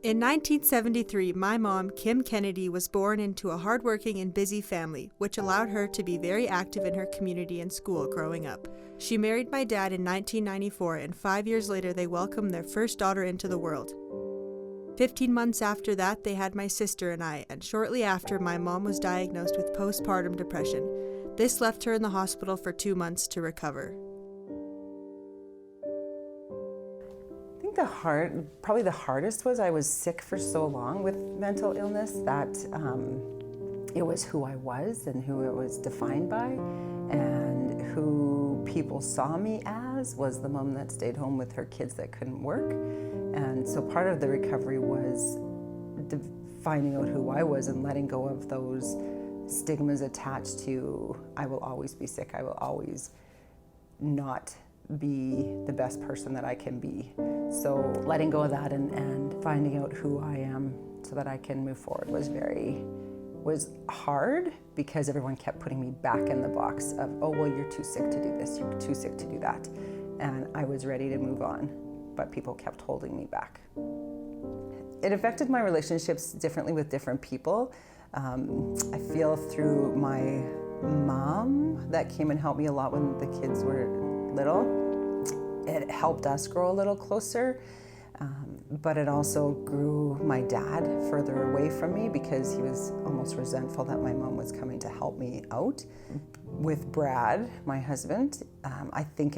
In 1973, my mom, Kim Kennedy, was born into a hardworking and busy family, which allowed her to be very active in her community and school growing up. She married my dad in 1994, and 5 years later they welcomed their first daughter into the world. 15 months after that, they had my sister and I, and shortly after, my mom was diagnosed with postpartum depression. This left her in the hospital for 2 months to recover. Probably the hardest was I was sick for so long with mental illness that it was who I was and who it was defined by, and who people saw me as was the mom that stayed home with her kids that couldn't work. And so part of the recovery was finding out who I was and letting go of those stigmas attached to I will always be sick, I will always not be the best person that I can be. So letting go of that and finding out who I am so that I can move forward was hard, because everyone kept putting me back in the box of, oh, well, you're too sick to do this, you're too sick to do that. And I was ready to move on, but people kept holding me back. It affected my relationships differently with different people. I feel through my mom that came and helped me a lot when the kids were little. It helped us grow a little closer, but it also grew my dad further away from me because he was almost resentful that my mom was coming to help me out. With Brad, my husband, I think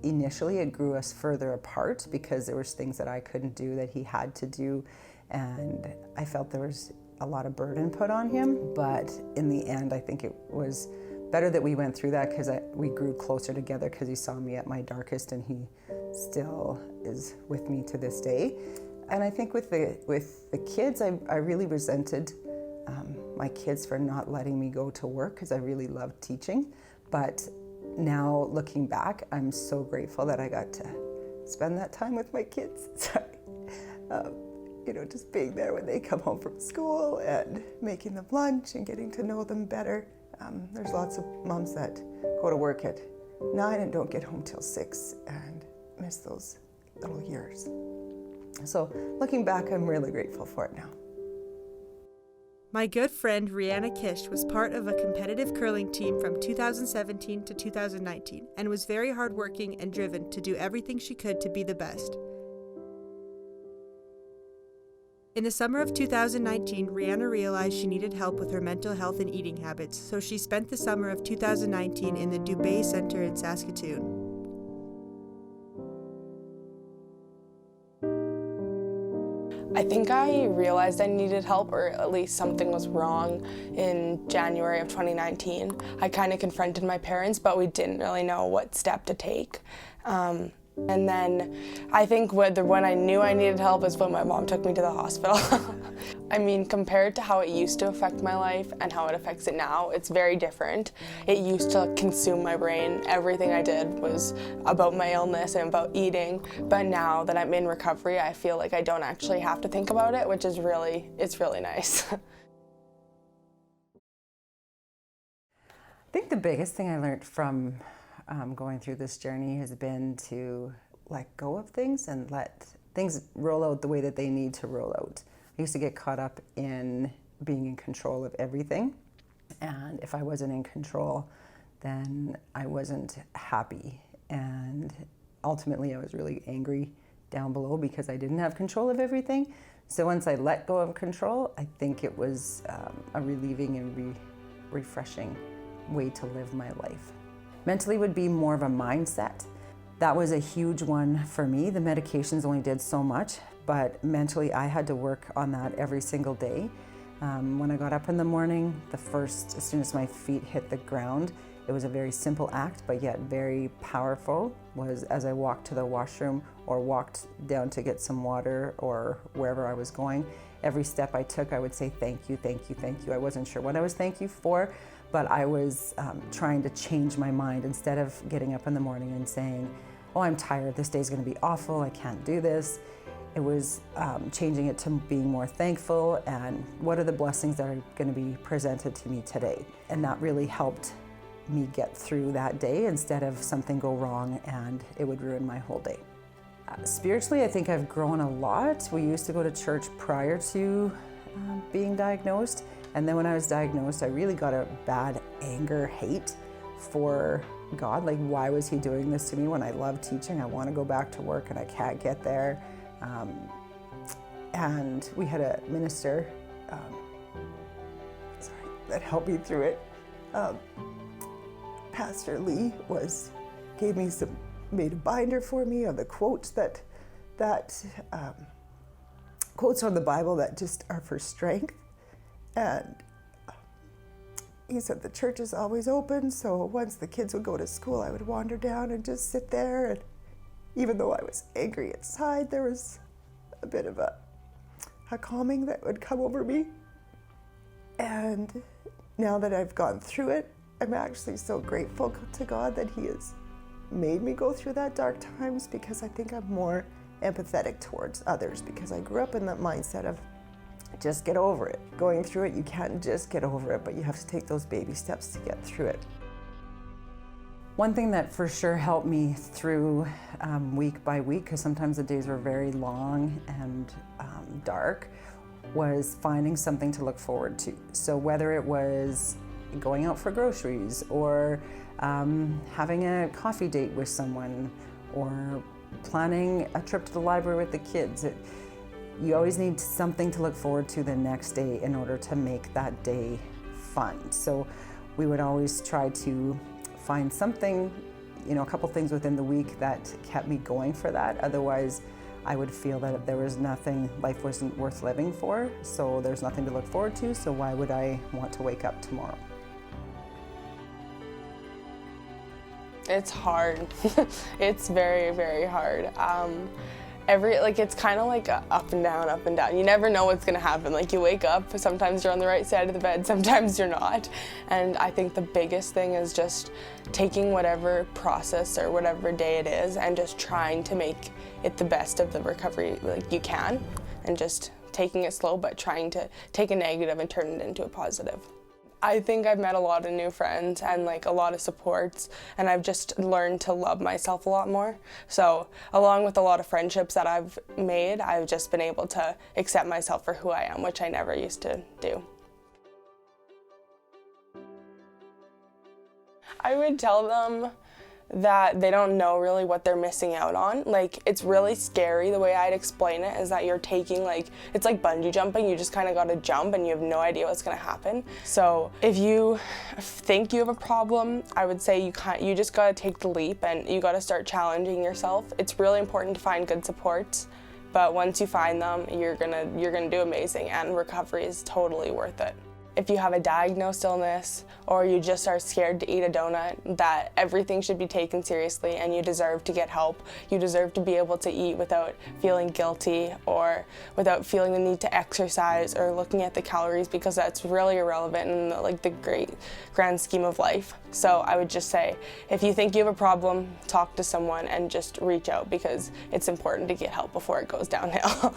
initially it grew us further apart because there was things that I couldn't do that he had to do, and I felt there was a lot of burden put on him. But in the end, I think it was better that we went through that because we grew closer together, because he saw me at my darkest, and he still is with me to this day. And I think with the kids, I really resented my kids for not letting me go to work, because I really loved teaching. But now looking back, I'm so grateful that I got to spend that time with my kids. Just being there when they come home from school and making them lunch and getting to know them better. There's lots of moms that go to work at 9 and don't get home till 6 and miss those little years. So looking back, I'm really grateful for it now. My good friend Rihanna Kish was part of a competitive curling team from 2017 to 2019 and was very hardworking and driven to do everything she could to be the best. In the summer of 2019, Rihanna realized she needed help with her mental health and eating habits, so she spent the summer of 2019 in the Dubé Center in Saskatoon. I think I realized I needed help, or at least something was wrong, in January of 2019. I kind of confronted my parents, but we didn't really know what step to take. And then I think when I knew I needed help is when my mom took me to the hospital. I mean, compared to how it used to affect my life and how it affects it now, it's very different. It used to consume my brain. Everything I did was about my illness and about eating. But now that I'm in recovery, I feel like I don't actually have to think about it, which is it's really nice. I think the biggest thing I learned from going through this journey has been to let go of things and let things roll out the way that they need to roll out. I used to get caught up in being in control of everything, and if I wasn't in control, then I wasn't happy, and ultimately I was really angry down below because I didn't have control of everything. So once I let go of control, I think it was a relieving and refreshing way to live my life. Mentally would be more of a mindset. That was a huge one for me. The medications only did so much, but mentally I had to work on that every single day. When I got up in the morning, as soon as my feet hit the ground, it was a very simple act, but yet very powerful, was as I walked to the washroom or walked down to get some water or wherever I was going, every step I took, I would say, thank you, thank you, thank you. I wasn't sure what I was thank you for, but I was trying to change my mind. Instead of getting up in the morning and saying, oh, I'm tired, this day's gonna be awful, I can't do this. It was changing it to being more thankful and what are the blessings that are gonna be presented to me today. And that really helped me get through that day instead of something go wrong and it would ruin my whole day. Spiritually, I think I've grown a lot. We used to go to church prior to being diagnosed. And then when I was diagnosed, I really got a bad anger, hate for God. Like, why was he doing this to me when I love teaching? I want to go back to work and I can't get there. And we had a minister that helped me through it. Pastor Lee made a binder for me of the quotes quotes from the Bible that just are for strength. And he said the church is always open, so once the kids would go to school, I would wander down and just sit there. And even though I was angry inside, there was a bit of a calming that would come over me. And now that I've gone through it, I'm actually so grateful to God that he has made me go through that dark times, because I think I'm more empathetic towards others, because I grew up in that mindset of just get over it. Going through it, you can't just get over it, but you have to take those baby steps to get through it. One thing that for sure helped me through week by week, because sometimes the days were very long and dark, was finding something to look forward to. So whether it was going out for groceries, or having a coffee date with someone, or planning a trip to the library with the kids, you always need something to look forward to the next day in order to make that day fun. So we would always try to find something, a couple things within the week that kept me going for that. Otherwise, I would feel that there was nothing, life wasn't worth living for, so there's nothing to look forward to, so why would I want to wake up tomorrow? It's hard. It's very, very hard. It's kind of like up and down, up and down. You never know what's gonna happen. Like, you wake up, sometimes you're on the right side of the bed, sometimes you're not. And I think the biggest thing is just taking whatever process or whatever day it is and just trying to make it the best of the recovery like you can, and just taking it slow, but trying to take a negative and turn it into a positive. I think I've met a lot of new friends and a lot of supports, and I've just learned to love myself a lot more. So along with a lot of friendships that I've made, I've just been able to accept myself for who I am, which I never used to do. I would tell them that they don't know really what they're missing out on. It's really scary. The way I'd explain it is that you're taking it's like bungee jumping. You just kind of got to jump and you have no idea what's going to happen. So if you think you have a problem, I would say you just got to take the leap and you got to start challenging yourself. It's really important to find good supports, but once you find them, you're gonna do amazing, and recovery is totally worth it. If you have a diagnosed illness, or you just are scared to eat a donut, that everything should be taken seriously and you deserve to get help. You deserve to be able to eat without feeling guilty, or without feeling the need to exercise or looking at the calories, because that's really irrelevant in the great grand scheme of life. So I would just say, if you think you have a problem, talk to someone and just reach out, because it's important to get help before it goes downhill.